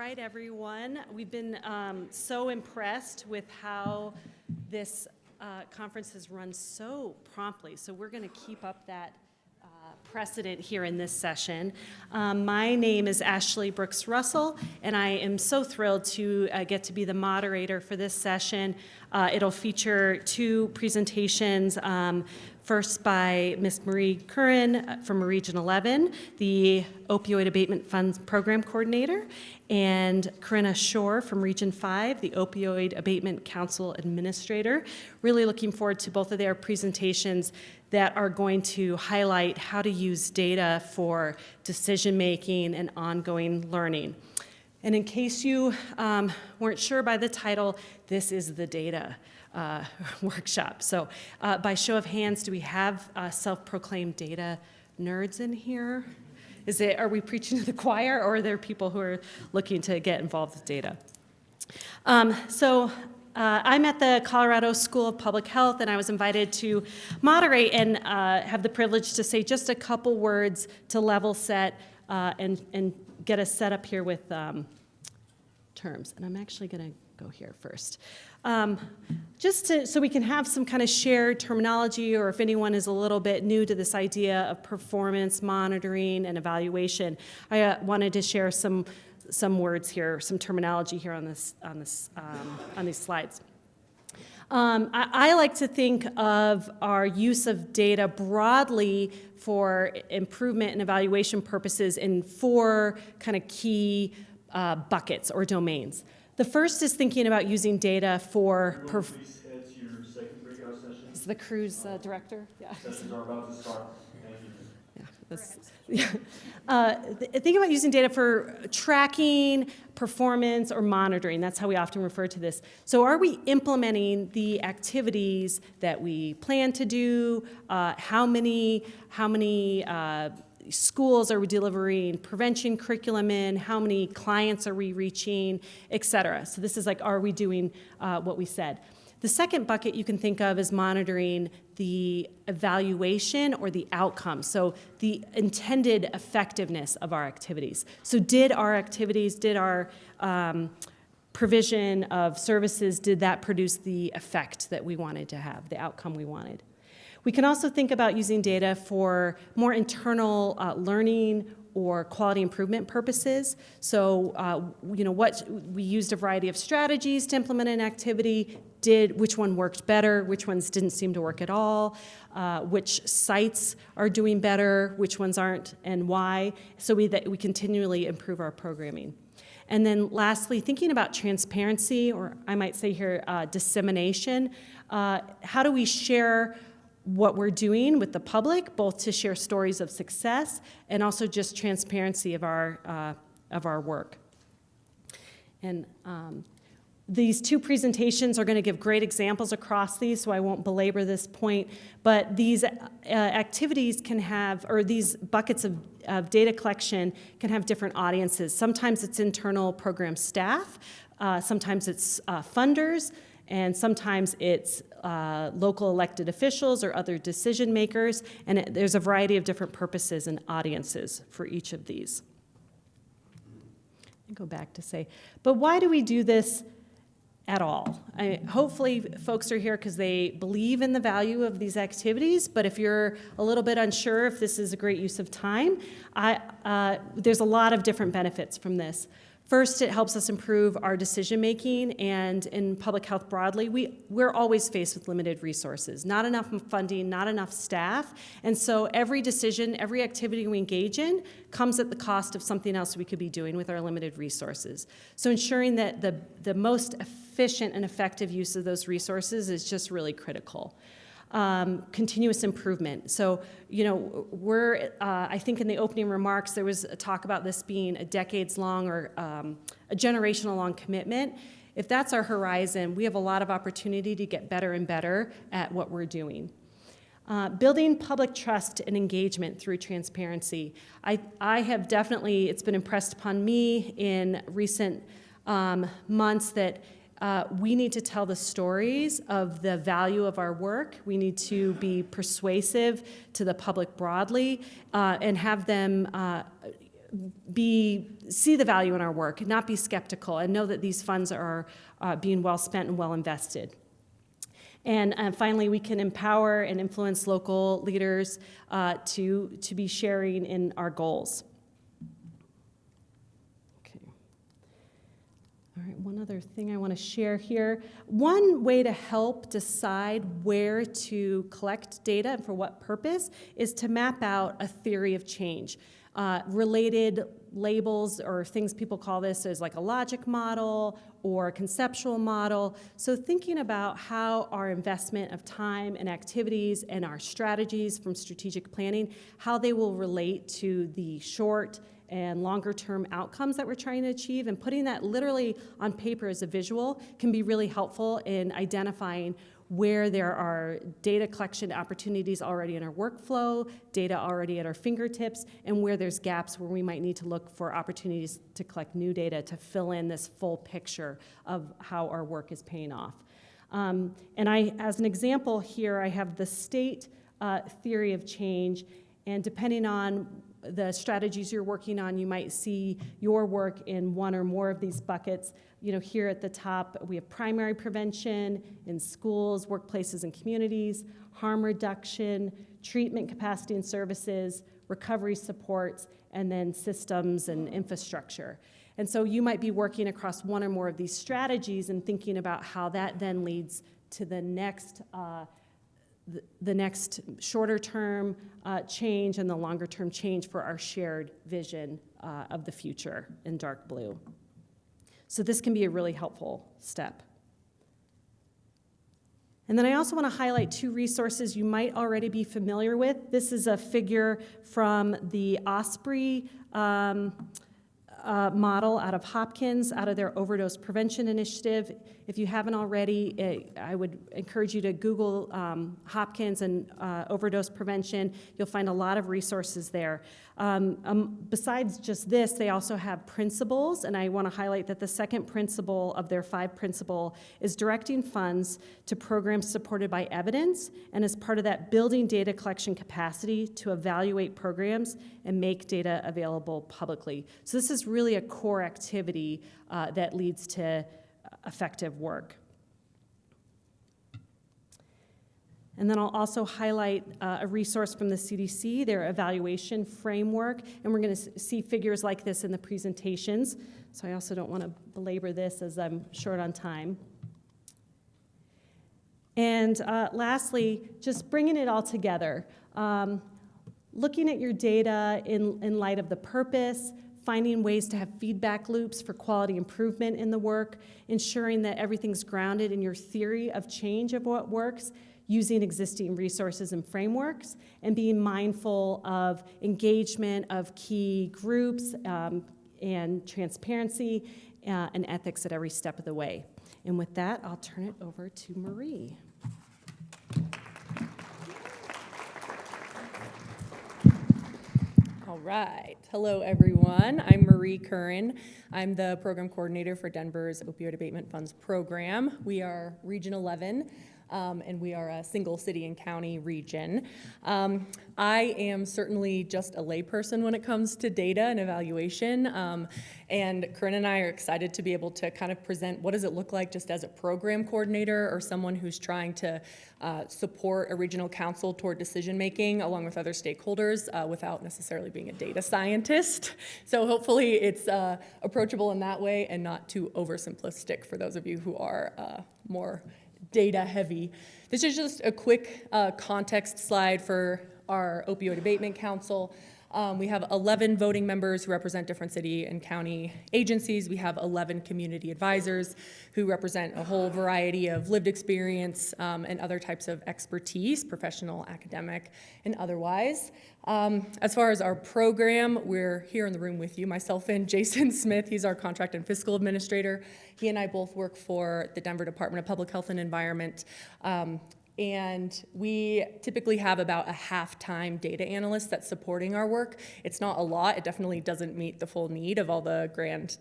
right, everyone. We've been so impressed with how this conference has run so promptly. So we're going to keep up that precedent here in this session. My name is Ashley Brooks Russell, and I am so thrilled to get to be the moderator for this session. It'll feature two presentations, first by Ms. Marie Curran from Region 11, the Opioid Abatement Funds Program Coordinator, and Corinna Shore from Region 5, the Opioid Abatement Council Administrator. Really looking forward to both of their presentations that are going to highlight how to use data for decision-making and ongoing learning. And in case you weren't sure by the title, this is the data workshop. So by show of hands, do we have self-proclaimed data nerds in here? Are we preaching to the choir, or are there people who are looking to get involved with data? I'm at the Colorado School of Public Health, and I was invited to moderate and have the privilege to say just a couple words to level set and get us set up here with terms. And I'm actually going to go here first. So we can have some kind of shared terminology, or if anyone is a little bit new to this idea of performance monitoring and evaluation, I wanted to share some words here, some terminology here on these slides. I like to think of our use of data broadly for improvement and evaluation purposes in four kind of key buckets or domains. The first is thinking about using data for... Please head to your second breakout session. Is the cruise director? Yeah. Sessions are about to start. Thank you. Think about using data for tracking, performance, or monitoring. That's how we often refer to this. So are we implementing the activities that we plan to do? How many schools are we delivering prevention curriculum in? How many clients are we reaching, et cetera? So this is like, are we doing what we said? The second bucket you can think of is monitoring the evaluation or the outcome, so the intended effectiveness of our activities. So did our activities, did our provision of services, did that produce the effect that we wanted to have, the outcome we wanted? We can also think about using data for more internal learning or quality improvement purposes. So, what we used a variety of strategies to implement an activity. Which one worked better? Which ones didn't seem to work at all? Which sites are doing better? Which ones aren't, and why? So we continually improve our programming. And then lastly, thinking about transparency, or I might say here, dissemination. How do we share what we're doing with the public, both to share stories of success and also just transparency of our work? And these two presentations are going to give great examples across these, so I won't belabor this point, but these activities can have, or these buckets of data collection can have different audiences. Sometimes it's internal program staff, sometimes it's funders, and sometimes it's local elected officials or other decision makers, and there's a variety of different purposes and audiences for each of these. I go back to say, but why do we do this at all? Hopefully folks are here because they believe in the value of these activities, but if you're a little bit unsure if this is a great use of time, there's a lot of different benefits from this. First, it helps us improve our decision-making, and in public health broadly, we're always faced with limited resources, not enough funding, not enough staff, and so every decision, every activity we engage in comes at the cost of something else we could be doing with our limited resources. So ensuring that the most efficient and effective use of those resources is just really critical. Continuous improvement. So, I think in the opening remarks, there was a talk about this being a decades-long or a generational-long commitment. If that's our horizon, we have a lot of opportunity to get better and better at what we're doing. Building public trust and engagement through transparency. I have definitely, it's been impressed upon me in recent months that we need to tell the stories of the value of our work. We need to be persuasive to the public broadly and have them see the value in our work, not be skeptical, and know that these funds are being well spent and well invested. And finally, we can empower and influence local leaders to be sharing in our goals. Okay. All right, one other thing I want to share here. One way to help decide where to collect data and for what purpose is to map out a theory of change. Related labels or things people call this is like a logic model or a conceptual model. So thinking about how our investment of time and activities and our strategies from strategic planning, how they will relate to the short and longer term outcomes that we're trying to achieve, and putting that literally on paper as a visual can be really helpful in identifying where there are data collection opportunities already in our workflow, data already at our fingertips, and where there's gaps where we might need to look for opportunities to collect new data to fill in this full picture of how our work is paying off. And as an example here, I have the state theory of change, and depending on the strategies you're working on, you might see your work in one or more of these buckets. You know, here at the top, we have primary prevention in schools, workplaces, and communities, harm reduction, treatment capacity and services, recovery supports, and then systems and infrastructure. And so you might be working across one or more of these strategies and thinking about how that then leads to the next shorter term change and the longer term change for our shared vision of the future in dark blue. So this can be a really helpful step. And then I also want to highlight two resources you might already be familiar with. This is a figure from the Osprey model out of Hopkins, out of their overdose prevention initiative. If you haven't already, I would encourage you to Google Hopkins and overdose prevention. You'll find a lot of resources there. Besides just this, they also have principles, and I want to highlight that the second principle of their 5 principle is directing funds to programs supported by evidence, and as part of that, building data collection capacity to evaluate programs and make data available publicly. So this is really a core activity that leads to effective work. And then I'll also highlight a resource from the CDC, their evaluation framework, and we're going to see figures like this in the presentations. So I also don't want to belabor this as I'm short on time. And lastly, just bringing it all together. Looking at your data in light of the purpose, finding ways to have feedback loops for quality improvement in the work, ensuring that everything's grounded in your theory of change of what works, using existing resources and frameworks, and being mindful of engagement of key groups and transparency and ethics at every step of the way. And with that, I'll turn it over to Marie. All right. Hello, everyone. I'm Marie Curran. I'm the program coordinator for Denver's Opioid Abatement Funds program. We are Region 11, and we are a single city and county region. I am certainly just a layperson when it comes to data and evaluation, and Corinne and I are excited to be able to kind of present what does it look like just as a program coordinator or someone who's trying to support a regional council toward decision making along with other stakeholders without necessarily being a data scientist. So hopefully it's approachable in that way and not too oversimplistic for those of you who are more data heavy. This is just a quick context slide for our Opioid Abatement Council. We have 11 voting members who represent different city and county agencies. We have 11 community advisors who represent a whole variety of lived experience and other types of expertise, professional, academic, and otherwise. As far as our program, we're here in the room with you, myself and Jason Smith. He's our contract and fiscal administrator. He and I both work for the Denver Department of Public Health and Environment. And we typically have about a half-time data analyst that's supporting our work. It's not a lot. It definitely doesn't meet the full need of all the grand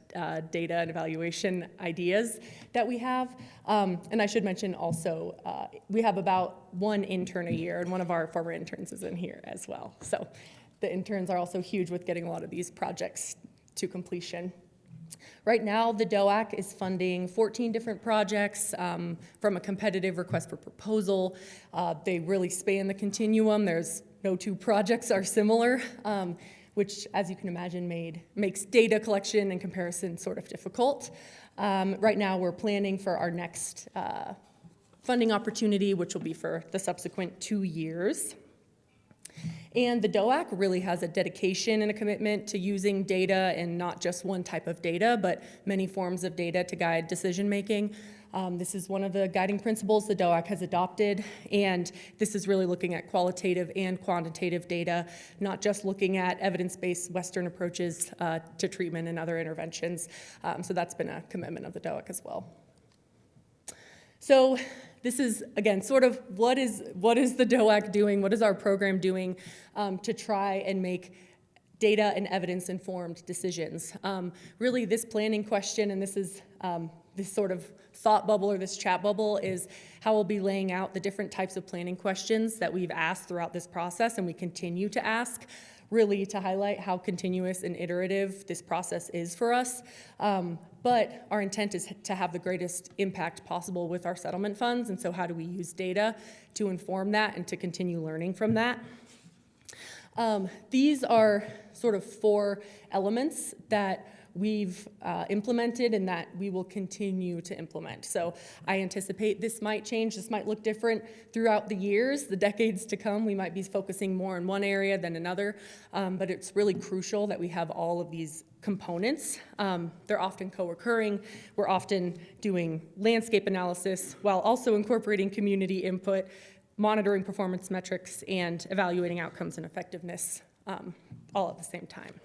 data and evaluation ideas that we have. And I should mention also, we have about 1 intern a year, and one of our former interns is in here as well. So the interns are also huge with getting a lot of these projects to completion. Right now, the COAC is funding 14 different projects from a competitive request for proposal. They really span the continuum. There's no two projects are similar, which, as you can imagine, makes data collection and comparison sort of difficult. Right now, we're planning for our next funding opportunity, which will be for the subsequent 2 years. And the COAC really has a dedication and a commitment to using data, and not just one type of data, but many forms of data to guide decision-making. This is one of the guiding principles the COAC has adopted, and this is really looking at qualitative and quantitative data, not just looking at evidence-based Western approaches to treatment and other interventions. So that's been a commitment of the COAC as well. So this is, again, sort of what is the COAC doing, what is our program doing to try and make data and evidence-informed decisions. Really, this planning question, and this is this sort of thought bubble or this chat bubble, is how we'll be laying out the different types of planning questions that we've asked throughout this process and we continue to ask, really to highlight how continuous and iterative this process is for us. But our intent is to have the greatest impact possible with our settlement funds, and so how do we use data to inform that and to continue learning from that? These are sort of 4 elements that we've implemented and that we will continue to implement. So I anticipate this might change, this might look different throughout the years, the decades to come. We might be focusing more in one area than another, but it's really crucial that we have all of these components. They're often co-occurring. We're often doing landscape analysis while also incorporating community input, monitoring performance metrics, and evaluating outcomes and effectiveness all at the same time.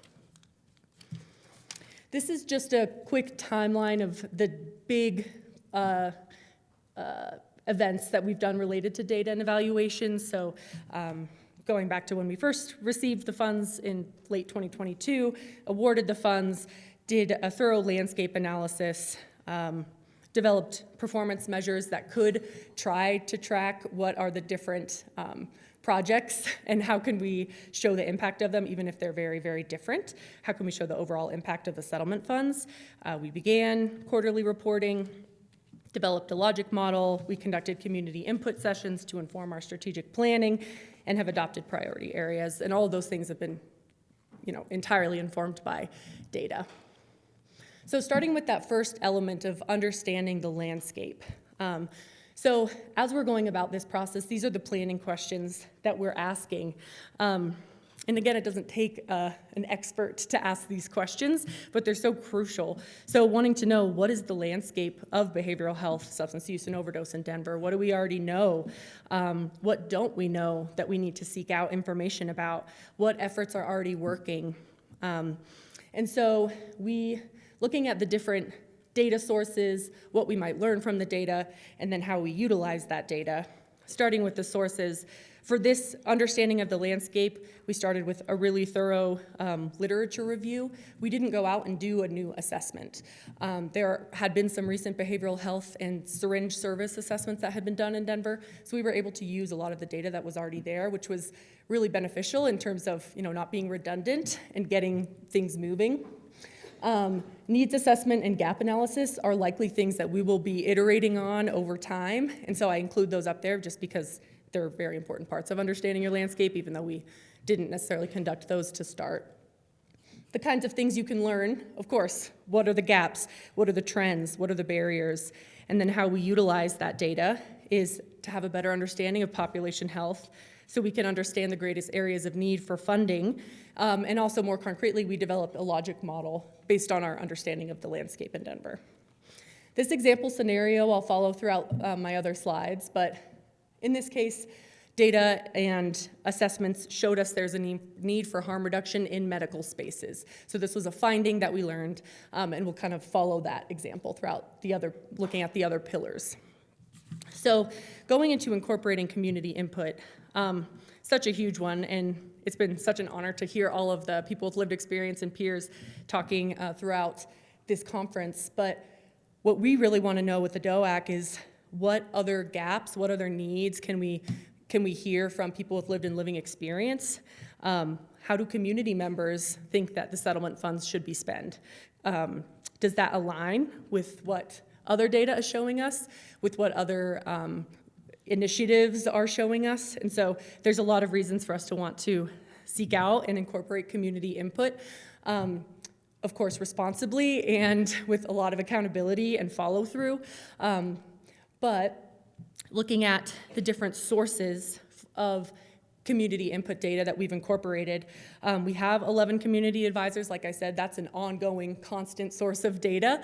This is just a quick timeline of the big events that we've done related to data and evaluation. So going back to when we first received the funds in late 2022, awarded the funds, did a thorough landscape analysis, developed performance measures that could try to track what are the different projects and how can we show the impact of them, even if they're very, very different. How can we show the overall impact of the settlement funds? We began quarterly reporting, developed a logic model. We conducted community input sessions to inform our strategic planning and have adopted priority areas. And all of those things have been, entirely informed by data. So starting with that first element of understanding the landscape. So as we're going about this process, these are the planning questions that we're asking. And again, it doesn't take an expert to ask these questions, but they're so crucial. So wanting to know, what is the landscape of behavioral health, substance use, and overdose in Denver? What do we already know? What don't we know that we need to seek out information about? What efforts are already working? And so looking at the different data sources, what we might learn from the data, and then how we utilize that data. Starting with the sources, for this understanding of the landscape, we started with a really thorough literature review. We didn't go out and do a new assessment. There had been some recent behavioral health and syringe service assessments that had been done in Denver, so we were able to use a lot of the data that was already there, which was really beneficial in terms of not being redundant and getting things moving. Needs assessment and gap analysis are likely things that we will be iterating on over time, and so I include those up there just because they're very important parts of understanding your landscape, even though we didn't necessarily conduct those to start. The kinds of things you can learn, of course, what are the gaps, what are the trends, what are the barriers, and then how we utilize that data is to have a better understanding of population health so we can understand the greatest areas of need for funding. And also more concretely, we developed a logic model based on our understanding of the landscape in Denver. This example scenario I'll follow throughout my other slides, but in this case, data and assessments showed us there's a need for harm reduction in medical spaces. So this was a finding that we learned, and we'll kind of follow that example throughout looking at the other pillars. So going into incorporating community input, such a huge one, and it's been such an honor to hear all of the people with lived experience and peers talking throughout this conference. But what we really want to know with the COAC is what other gaps, what other needs can we hear from people with lived and living experience? How do community members think that the settlement funds should be spent? Does that align with what other data is showing us, with what other initiatives are showing us? And so there's a lot of reasons for us to want to seek out and incorporate community input, of course, responsibly and with a lot of accountability and follow through. But looking at the different sources of community input data that we've incorporated. We have 11 community advisors. Like I said, that's an ongoing, constant source of data.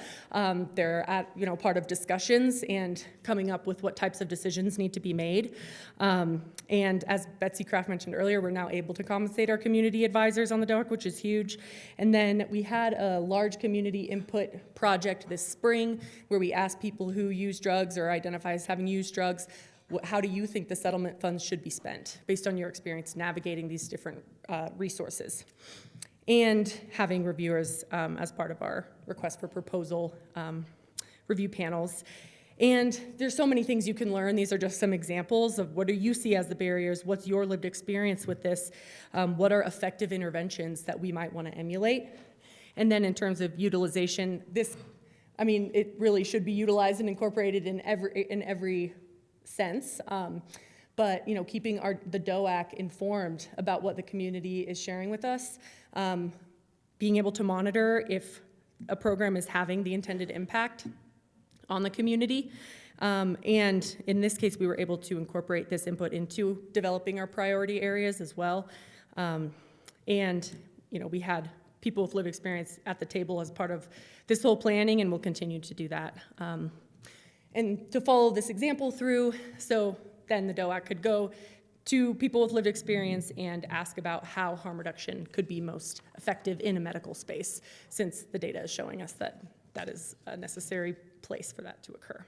They're at, part of discussions and coming up with what types of decisions need to be made. And as Betsy Kraft mentioned earlier, we're now able to compensate our community advisors on the DOAC, which is huge. And then we had a large community input project this spring where we asked people who use drugs or identify as having used drugs, how do you think the settlement funds should be spent based on your experience navigating these different resources? And having reviewers as part of our request for proposal review panels. And there's so many things you can learn. These are just some examples of what do you see as the barriers, what's your lived experience with this, what are effective interventions that we might want to emulate. And then in terms of utilization, it really should be utilized and incorporated in every sense, but keeping the DOAC informed about what the community is sharing with us, being able to monitor if a program is having the intended impact on the community, and in this case we were able to incorporate this input into developing our priority areas as well, and we had people with lived experience at the table as part of this whole planning, and we'll continue to do that. And to follow this example through, so then the DOAC could go to people with lived experience and ask about how harm reduction could be most effective in a medical space, since the data is showing us that that is a necessary place for that to occur.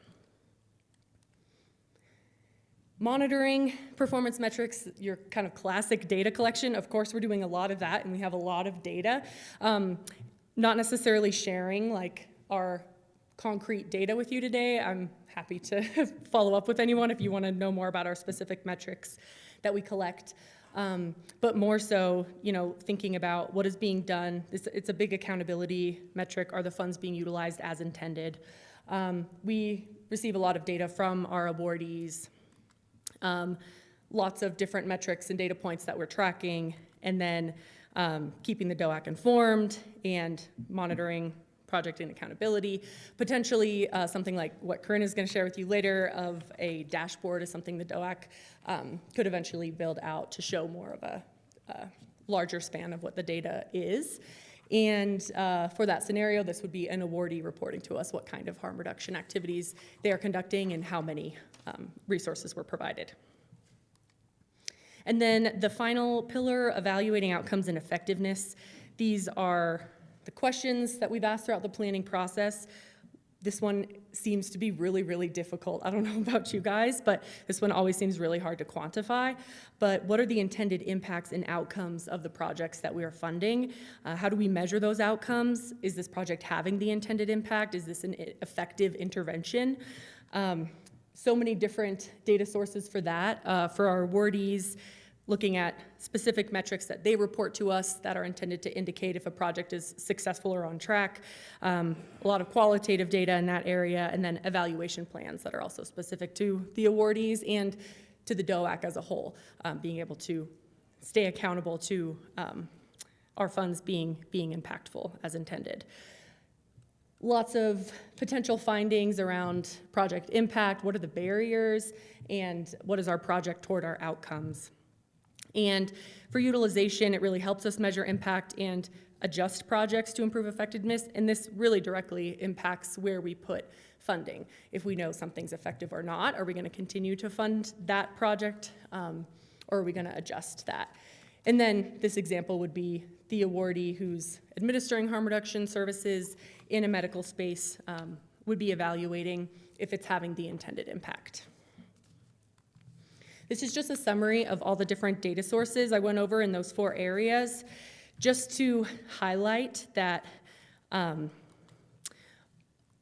Monitoring performance metrics, your kind of classic data collection. Of course, we're doing a lot of that, and we have a lot of data. Not necessarily sharing like our concrete data with you today. I'm happy to follow up with anyone if you want to know more about our specific metrics that we collect. But more so, thinking about what is being done. It's a big accountability metric. Are the funds being utilized as intended? We receive a lot of data from our awardees, lots of different metrics and data points that we're tracking, and then keeping the DOAC informed and monitoring project and accountability. Potentially something like what Corinne is going to share with you later of a dashboard is something the DOAC could eventually build out to show more of a larger span of what the data is. And for that scenario, this would be an awardee reporting to us what kind of harm reduction activities they are conducting and how many resources were provided. And then the final pillar, evaluating outcomes and effectiveness. These are the questions that we've asked throughout the planning process. This one seems to be really, really difficult. I don't know about you guys, but this one always seems really hard to quantify. But what are the intended impacts and outcomes of the projects that we are funding? How do we measure those outcomes? Is this project having the intended impact? Is this an effective intervention? So many different data sources for that. For our awardees, looking at specific metrics that they report to us that are intended to indicate if a project is successful or on track. A lot of qualitative data in that area, and then evaluation plans that are also specific to the awardees and to the DOAC as a whole, being able to stay accountable to our funds being impactful as intended. Lots of potential findings around project impact, what are the barriers, and what is our project toward our outcomes. And for utilization, it really helps us measure impact and adjust projects to improve effectiveness, and this really directly impacts where we put funding. If we know something's effective or not, are we going to continue to fund that project, or are we going to adjust that? And then this example would be the awardee who's administering harm reduction services in a medical space would be evaluating if it's having the intended impact. This is just a summary of all the different data sources I went over in those 4 areas, just to highlight that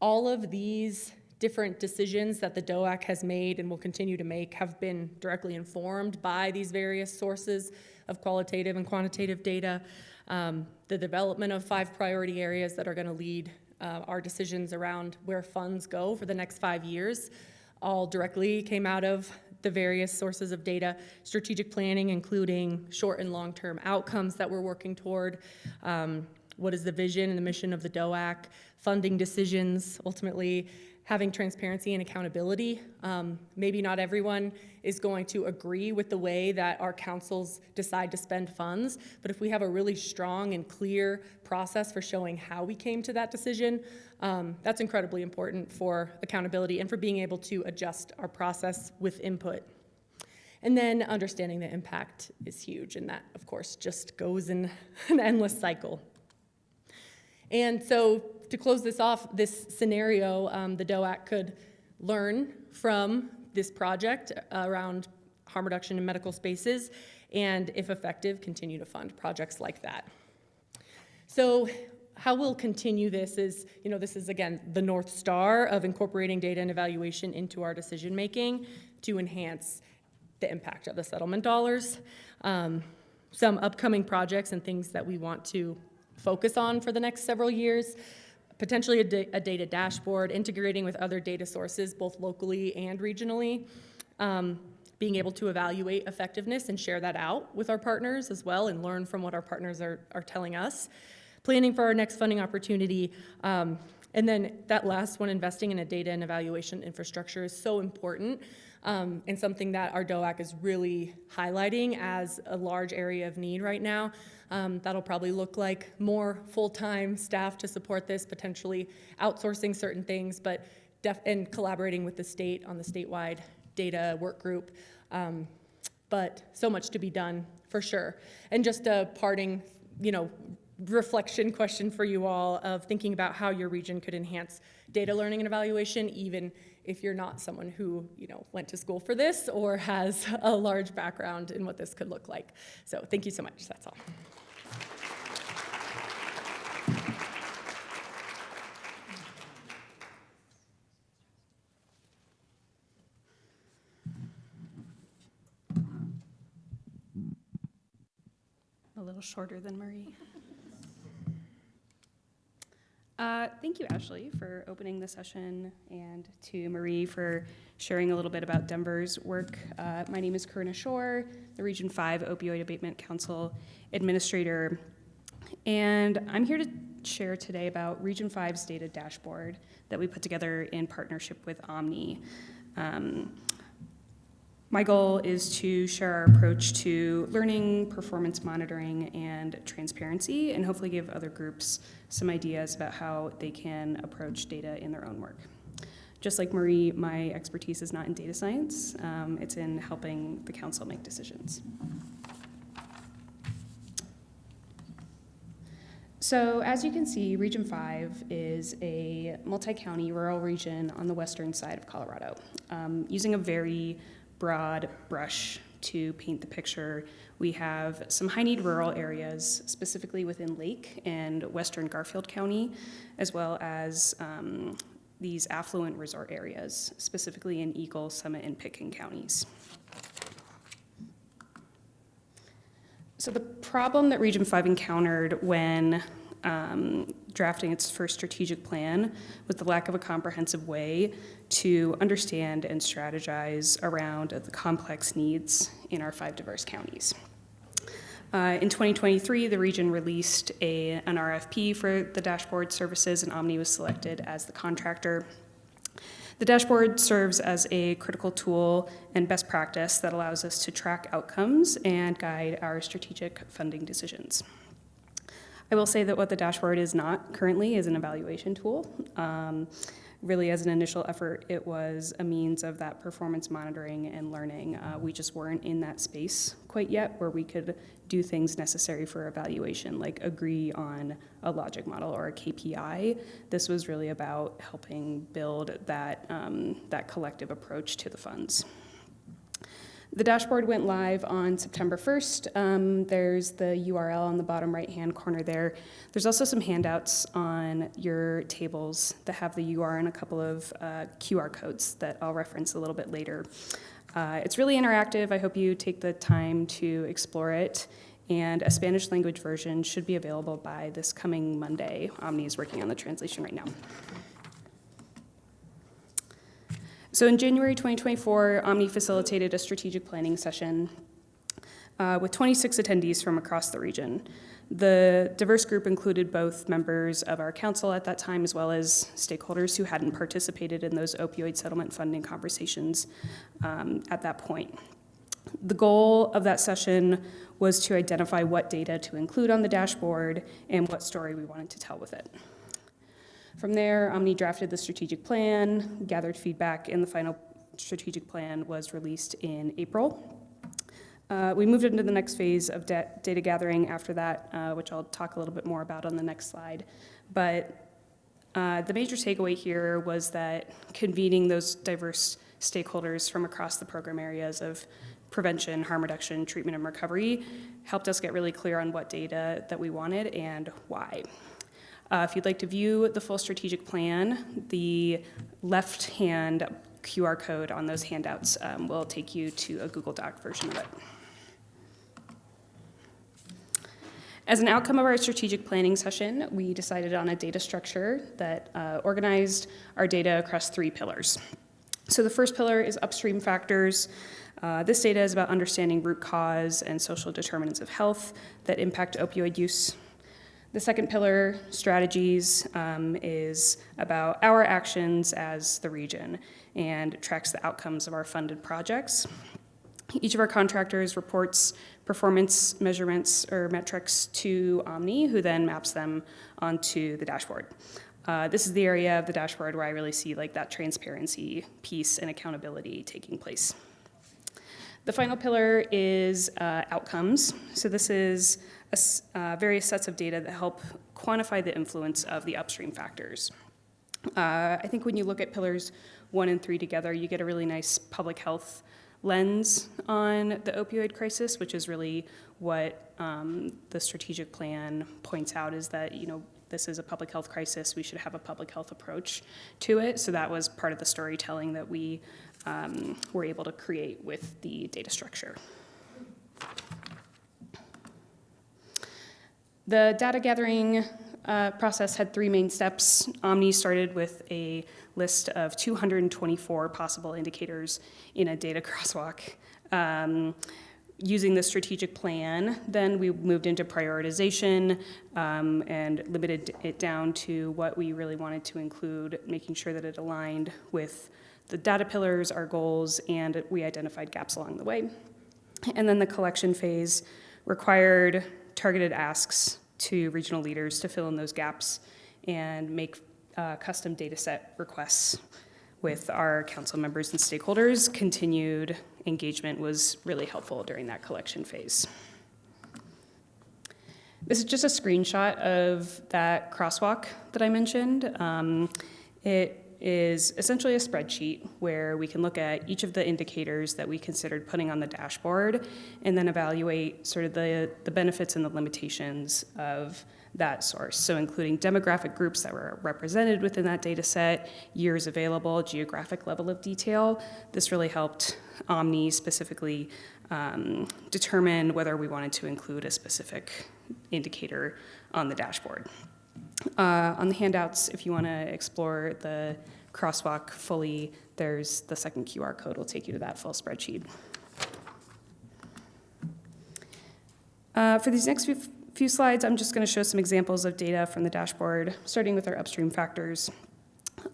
all of these different decisions that the DOAC has made and will continue to make have been directly informed by these various sources of qualitative and quantitative data, the development of 5 priority areas that are going to lead our decisions around where funds go for the next 5 years, all directly came out of the various sources of data. Strategic planning, including short and long-term outcomes that we're working toward. What is the vision and the mission of the COAC? Funding decisions, ultimately having transparency and accountability. Maybe not everyone is going to agree with the way that our councils decide to spend funds, but if we have a really strong and clear process for showing how we came to that decision, that's incredibly important for accountability and for being able to adjust our process with input. And then understanding the impact is huge, and that, of course, just goes in an endless cycle. And so to close this off, this scenario, the COAC could learn from this project around harm reduction in medical spaces, and if effective, continue to fund projects like that. So how we'll continue this is, this is, again, the North Star of incorporating data and evaluation into our decision-making to enhance the impact of the settlement dollars. Some upcoming projects and things that we want to focus on for the next several years, potentially a data dashboard, integrating with other data sources, both locally and regionally, being able to evaluate effectiveness and share that out with our partners as well and learn from what our partners are telling us, planning for our next funding opportunity, and then that last one, investing in a data and evaluation infrastructure is so important, and something that our COAC is really highlighting as a large area of need right now. That'll probably look like more full-time staff to support this, potentially outsourcing certain things, but and collaborating with the state on the statewide data work group. But so much to be done for sure. And just a parting, reflection question for you all of thinking about how your region could enhance data learning and evaluation, even if you're not someone who went to school for this or has a large background in what this could look like. So thank you so much. That's all. A little shorter than Marie. Thank you, Ashley, for opening the session, and to Marie for sharing a little bit about Denver's work. My name is Karina Shore, the Region 5 Opioid Abatement Council Administrator, and I'm here to share today about Region 5's data dashboard that we put together in partnership with Omni. My goal is to share our approach to learning, performance monitoring, and transparency, and hopefully give other groups some ideas about how they can approach data in their own work. Just like Marie, my expertise is not in data science. It's in helping the council make decisions. So as you can see, Region 5 is a multi-county rural region on the western side of Colorado. Using a very broad brush to paint the picture, we have some high-need rural areas, specifically within Lake and western Garfield County, as well as these affluent resort areas, specifically in Eagle, Summit, and Pitkin counties. So the problem that Region 5 encountered when drafting its first strategic plan was the lack of a comprehensive way to understand and strategize around the complex needs in our 5 diverse counties. In 2023, the region released an RFP for the dashboard services, and Omni was selected as the contractor. The dashboard serves as a critical tool and best practice that allows us to track outcomes and guide our strategic funding decisions. I will say that what the dashboard is not currently is an evaluation tool. Really, as an initial effort, it was a means of that performance monitoring and learning. We just weren't in that space quite yet where we could do things necessary for evaluation, like agree on a logic model or a KPI. This was really about helping build that, that collective approach to the funds. The dashboard went live on September 1st. There's the URL on the bottom right-hand corner there. There's also some handouts on your tables that have the URL and a couple of QR codes that I'll reference a little bit later. It's really interactive. I hope you take the time to explore it. And a Spanish language version should be available by this coming Monday. Omni is working on the translation right now. So in January 2024, Omni facilitated a strategic planning session with 26 attendees from across the region. The diverse group included both members of our council at that time, as well as stakeholders who hadn't participated in those opioid settlement funding conversations at that point. The goal of that session was to identify what data to include on the dashboard and what story we wanted to tell with it. From there, Omni drafted the strategic plan, gathered feedback, and the final strategic plan was released in April. We moved into the next phase of data gathering after that, which I'll talk a little bit more about on the next slide. But the major takeaway here was that convening those diverse stakeholders from across the program areas of prevention, harm reduction, treatment, and recovery helped us get really clear on what data that we wanted and why. If you'd like to view the full strategic plan, the left-hand QR code on those handouts will take you to a Google Doc version of it. As an outcome of our strategic planning session, we decided on a data structure that organized our data across 3 pillars. So the first pillar is upstream factors. This data is about understanding root cause and social determinants of health that impact opioid use. The second pillar, strategies, is about our actions as the region and tracks the outcomes of our funded projects. Each of our contractors reports performance measurements or metrics to Omni, who then maps them onto the dashboard. This is the area of the dashboard where I really see like that transparency piece and accountability taking place. The final pillar is outcomes. So this is various sets of data that help quantify the influence of the upstream factors. I think when you look at pillars 1 and 3 together, you get a really nice public health lens on the opioid crisis, which is really what the strategic plan points out, is that, you know, this is a public health crisis. We should have a public health approach to it. So that was part of the storytelling that we were able to create with the data structure. The data gathering process had 3 main steps. Omni started with a list of 224 possible indicators in a data crosswalk. Using the strategic plan, then we moved into prioritization and limited it down to what we really wanted to include, making sure that it aligned with the data pillars, our goals, and we identified gaps along the way. And then the collection phase required targeted asks to regional leaders to fill in those gaps and make custom data set requests with our council members and stakeholders. Continued engagement was really helpful during that collection phase. This is just a screenshot of that crosswalk that I mentioned. It is essentially a spreadsheet where we can look at each of the indicators that we considered putting on the dashboard and then evaluate sort of the benefits and the limitations of that source. So including demographic groups that were represented within that data set, years available, geographic level of detail. This really helped Omni specifically determine whether we wanted to include a specific indicator on the dashboard. On the handouts, if you want to explore the crosswalk fully, there's the second QR code will take you to that full spreadsheet. For these next few slides, I'm just going to show some examples of data from the dashboard, starting with our upstream factors.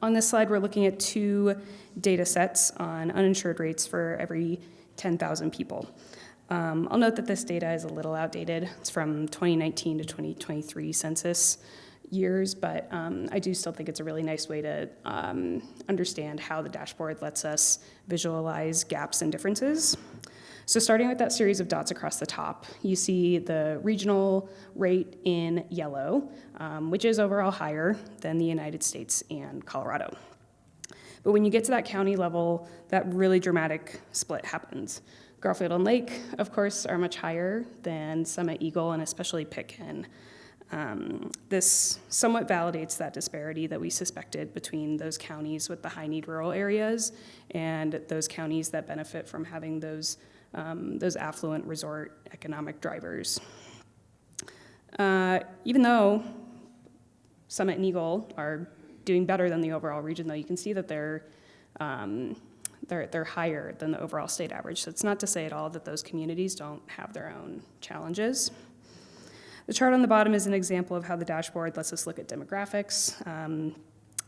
On this slide, we're looking at 2 data sets on uninsured rates for every 10,000 people. I'll note that this data is a little outdated. It's from 2019 to 2023 census years, but I do still think it's a really nice way to understand how the dashboard lets us visualize gaps and differences. So starting with that series of dots across the top, you see the regional rate in yellow, which is overall higher than the United States and Colorado. But when you get to that county level, that really dramatic split happens. Garfield and Lake, of course, are much higher than Summit, Eagle, and especially Pitkin. This somewhat validates that disparity that we suspected between those counties with the high-need rural areas and those counties that benefit from having those affluent resort economic drivers. Even though Summit and Eagle are doing better than the overall region, though, you can see that they're higher than the overall state average. So it's not to say at all that those communities don't have their own challenges. The chart on the bottom is an example of how the dashboard lets us look at demographics.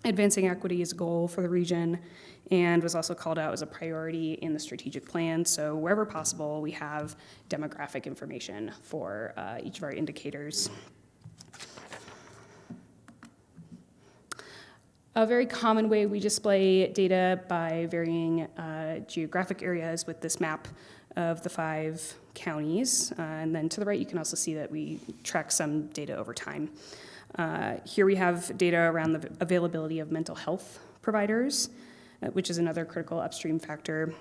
Advancing equity is a goal for the region and was also called out as a priority in the strategic plan. So wherever possible, we have demographic information for each of our indicators. A very common way we display data by varying geographic areas with this map of the 5 counties. And then to the right, you can also see that we track some data over time. Here we have data around the availability of mental health providers, which is another critical upstream factor.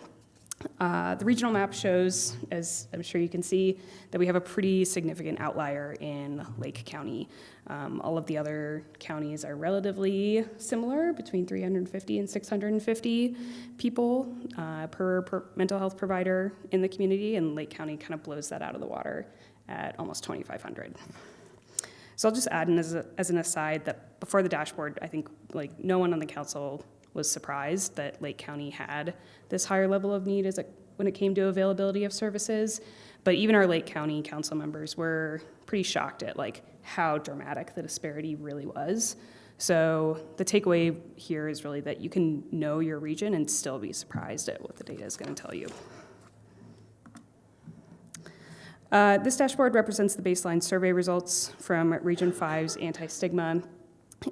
The regional map shows, as I'm sure you can see, that we have a pretty significant outlier in Lake County. All of the other counties are relatively similar, between 350 and 650 people per mental health provider in the community, and Lake County kind of blows that out of the water at almost 2,500. So I'll just add in as an aside that before the dashboard, I think no one on the council was surprised that Lake County had this higher level of need when it came to availability of services. But even our Lake County council members were pretty shocked at how dramatic the disparity really was. So the takeaway here is really that you can know your region and still be surprised at what the data is going to tell you. This dashboard represents the baseline survey results from Region 5's anti-stigma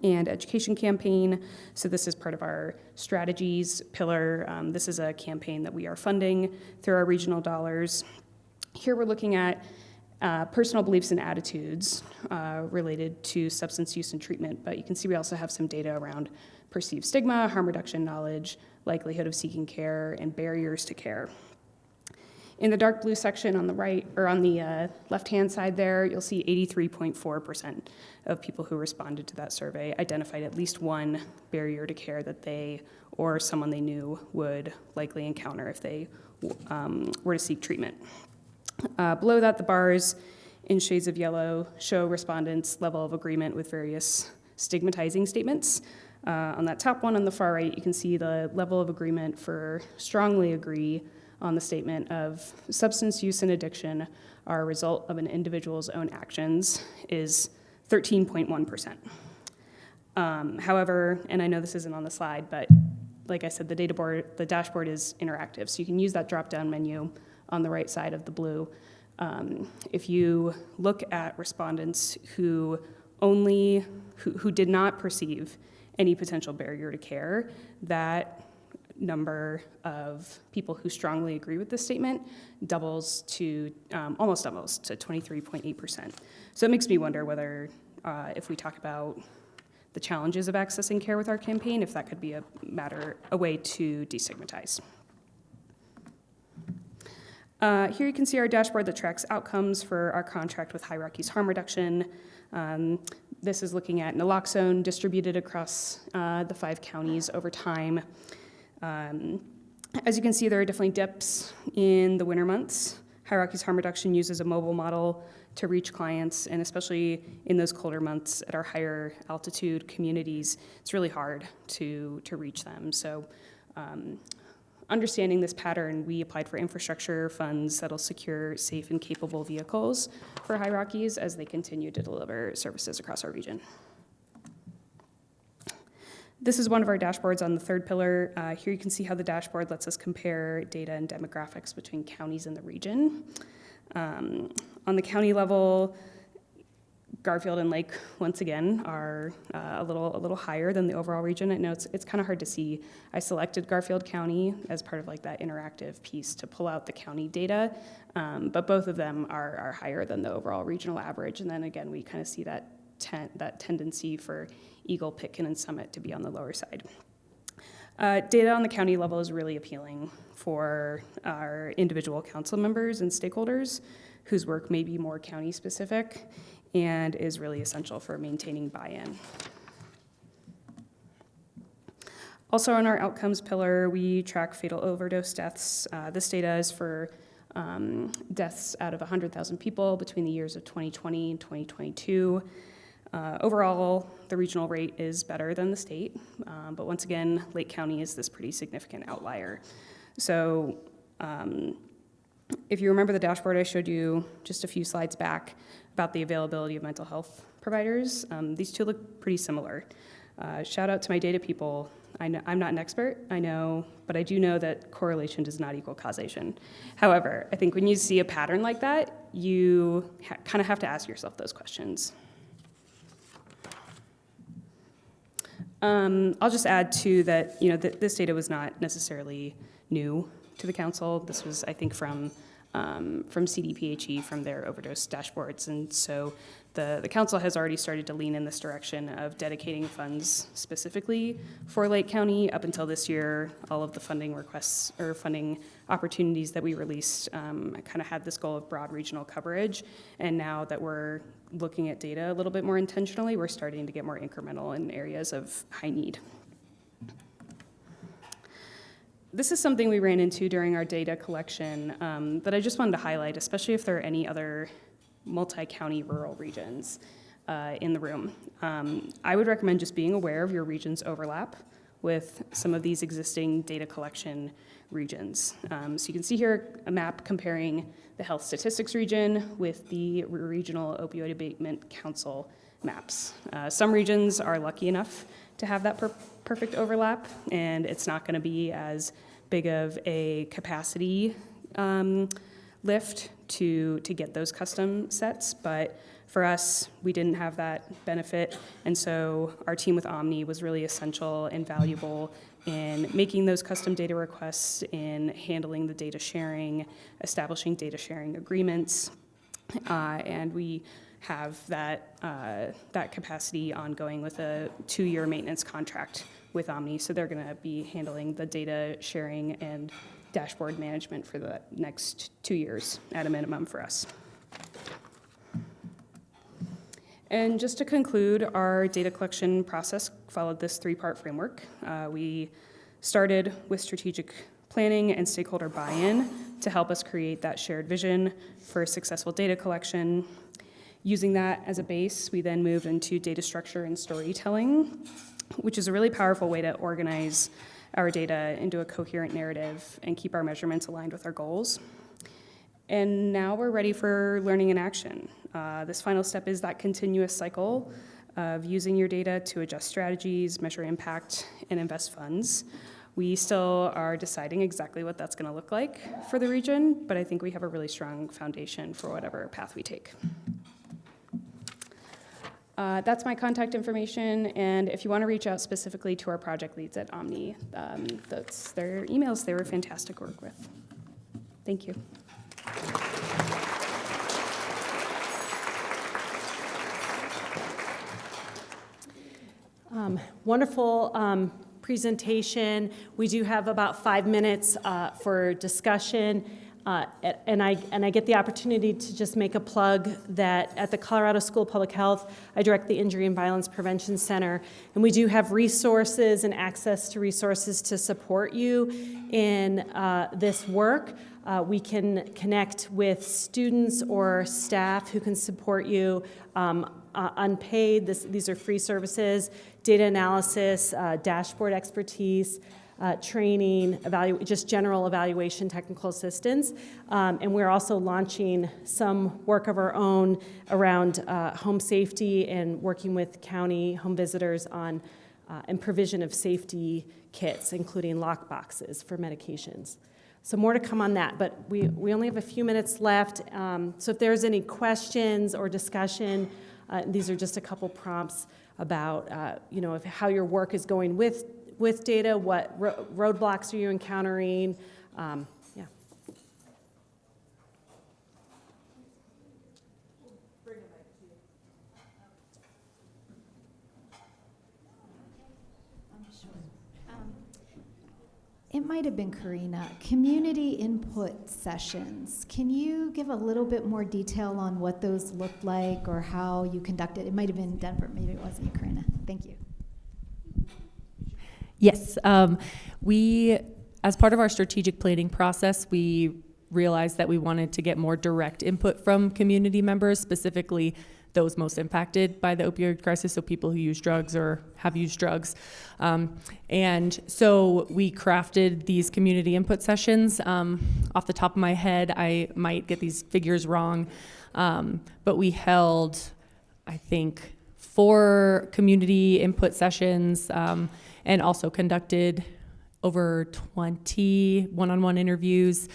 and education campaign. So this is part of our strategies pillar. This is a campaign that we are funding through our regional dollars. Here we're looking at personal beliefs and attitudes related to substance use and treatment, but you can see we also have some data around perceived stigma, harm reduction knowledge, likelihood of seeking care, and barriers to care. In the dark blue section on the right, or on the left-hand side there, you'll see 83.4% of people who responded to that survey identified at least one barrier to care that they or someone they knew would likely encounter if they were to seek treatment. Below that, the bars in shades of yellow show respondents' level of agreement with various stigmatizing statements. On that top one on the far right, you can see the level of agreement for strongly agree on the statement of substance use and addiction are a result of an individual's own actions is 13.1%. However, and I know this isn't on the slide, but like I said, the dashboard is interactive, so you can use that drop-down menu on the right side of the blue. If you look at respondents who did not perceive any potential barrier to care, that number of people who strongly agree with this statement doubles to almost to 23.8%. So it makes me wonder whether if we talk about the challenges of accessing care with our campaign, if that could be a way to destigmatize. Here you can see our dashboard that tracks outcomes for our contract with High Rockies Harm Reduction. This is looking at naloxone distributed across the 5 counties over time. As you can see, there are definitely dips in the winter months. High Rockies Harm Reduction uses a mobile model to reach clients, and especially in those colder months at our higher altitude communities, it's really hard to reach them. So understanding this pattern, we applied for infrastructure funds that'll secure safe and capable vehicles for High Rockies as they continue to deliver services across our region. This is one of our dashboards on the third pillar. Here you can see how the dashboard lets us compare data and demographics between counties in the region. On the county level, Garfield and Lake, once again, are a little higher than the overall region. I know it's kind of hard to see. I selected Garfield County as part of that interactive piece to pull out the county data, but both of them are higher than the overall regional average. And then again, we kind of see that tendency for Eagle, Pitkin, and Summit to be on the lower side. Data on the county level is really appealing for our individual council members and stakeholders whose work may be more county-specific and is really essential for maintaining buy-in. Also on our outcomes pillar, we track fatal overdose deaths. This data is for deaths out of 100,000 people between the years of 2020 and 2022. Overall, the regional rate is better than the state, but once again, Lake County is this pretty significant outlier. So if you remember the dashboard I showed you just a few slides back about the availability of mental health providers, these two look pretty similar. Shout out to my data people. I'm not an expert, I know, but I do know that correlation does not equal causation. However, I think when you see a pattern like that, you kind of have to ask yourself those questions. I'll just add too that this data was not necessarily new to the council. This was, I think, from CDPHE, from their overdose dashboards, and so the council has already started to lean in this direction of dedicating funds specifically for Lake County. Up until this year, all of the funding requests or funding opportunities that we released kind of had this goal of broad regional coverage, and now that we're looking at data a little bit more intentionally, we're starting to get more incremental in areas of high need. This is something we ran into during our data collection that I just wanted to highlight, especially if there are any other multi-county rural regions in the room. I would recommend just being aware of your region's overlap with some of these existing data collection regions. So you can see here a map comparing the health statistics region with the regional opioid abatement council maps. Some regions are lucky enough to have that perfect overlap, and it's not going to be as big of a capacity lift to get those custom sets, but for us, we didn't have that benefit, and so our team with Omni was really essential and valuable in making those custom data requests, in handling the data sharing, establishing data sharing agreements, and we have that capacity ongoing with a 2-year maintenance contract with Omni, so they're going to be handling the data sharing and dashboard management for the next 2 years at a minimum for us. And just to conclude, our data collection process followed this 3-part framework. We started with strategic planning and stakeholder buy-in to help us create that shared vision for successful data collection. Using that as a base, we then moved into data structure and storytelling, which is a really powerful way to organize our data into a coherent narrative and keep our measurements aligned with our goals. And now we're ready for learning and action. This final step is that continuous cycle of using your data to adjust strategies, measure impact, and invest funds. We still are deciding exactly what that's going to look like for the region, but I think we have a really strong foundation for whatever path we take. That's my contact information, and if you want to reach out specifically to our project leads at Omni, that's their emails. They were fantastic to work with. Thank you. Wonderful presentation. We do have about 5 minutes for discussion. And I get the opportunity to just make a plug that at the Colorado School of Public Health, I direct the Injury and Violence Prevention Center, and we do have resources and access to resources to support you in this work. We can connect with students or staff who can support you unpaid. These are free services, data analysis, dashboard expertise, training, just general evaluation, technical assistance. And we're also launching some work of our own around home safety and working with county home visitors on and provision of safety kits, including lock boxes for medications. So more to come on that, but we only have a few minutes left. So if there's any questions or discussion, these are just a couple prompts about how your work is going with data, what roadblocks are you encountering? Yeah. it might have been Karina, community input sessions. Can you give a little bit more detail on what those looked like or how you conducted? It might have been Denver, maybe it wasn't you, Karina. Thank you. Yes, we, as part of our strategic planning process, we realized that we wanted to get more direct input from community members, specifically those most impacted by the opioid crisis, so people who use drugs or have used drugs. And so we crafted these community input sessions. Off the top of my head, I might get these figures wrong, but we held, I think, 4 community input sessions, and also conducted over 20 one-on-one interviews.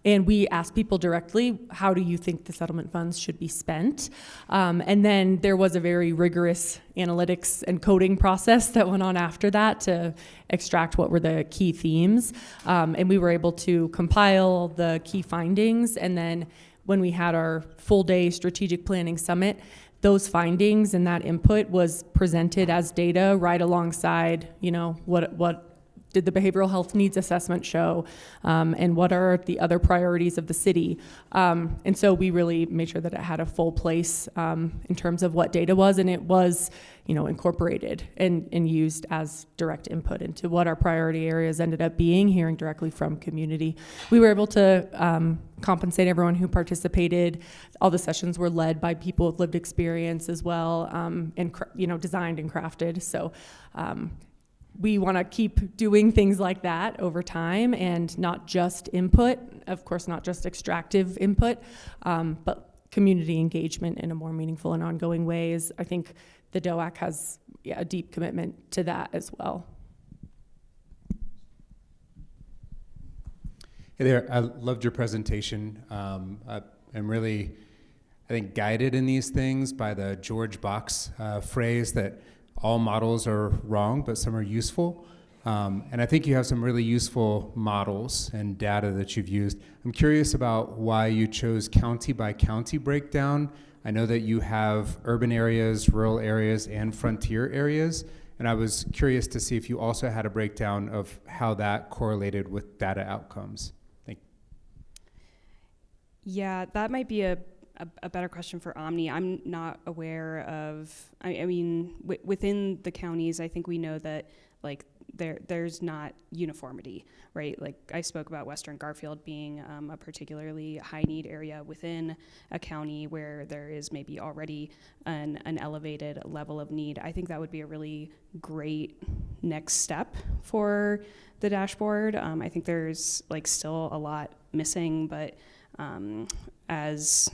And we asked people directly, how do you think the settlement funds should be spent? And then there was a very rigorous analytics and coding process that went on after that to extract what were the key themes. And we were able to compile the key findings. And then when we had our full day strategic planning summit, those findings and that input was presented as data right alongside, you know, what did the behavioral health needs assessment show, and what are the other priorities of the city? And so we really made sure that it had a full place in terms of what data was, and it was, you know, incorporated and used as direct input into what our priority areas ended up being, hearing directly from community. We were able to compensate everyone who participated. All the sessions were led by people with lived experience as well, and you know, designed and crafted. So we want to keep doing things like that over time, and not just input, of course, not just extractive input, but community engagement in a more meaningful and ongoing way. I think the COAC has a deep commitment to that as well. Hey there, I loved your presentation. I'm really, I think, guided in these things by the George Box phrase that all models are wrong, but some are useful. And I think you have some really useful models and data that you've used. I'm curious about why you chose county by county breakdown. I know that you have urban areas, rural areas, and frontier areas. And I was curious to see if you also had a breakdown of how that correlated with data outcomes. Thank you. Yeah, that might be a better question for Omni. I'm not aware of, I mean, within the counties, I think we know that like there's not uniformity, right? Like I spoke about Western Garfield being a particularly high need area within a county where there is maybe already an elevated level of need. I think that would be a really great next step for the dashboard. I think there's like still a lot missing, but as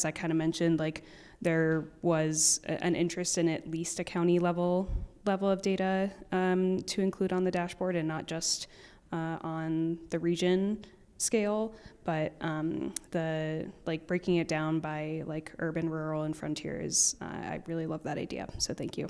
I kind of mentioned, like there was an interest in at least a county level of data to include on the dashboard, and not just on the region scale, but the like breaking it down by like urban, rural, and frontiers. I really love that idea. So thank you.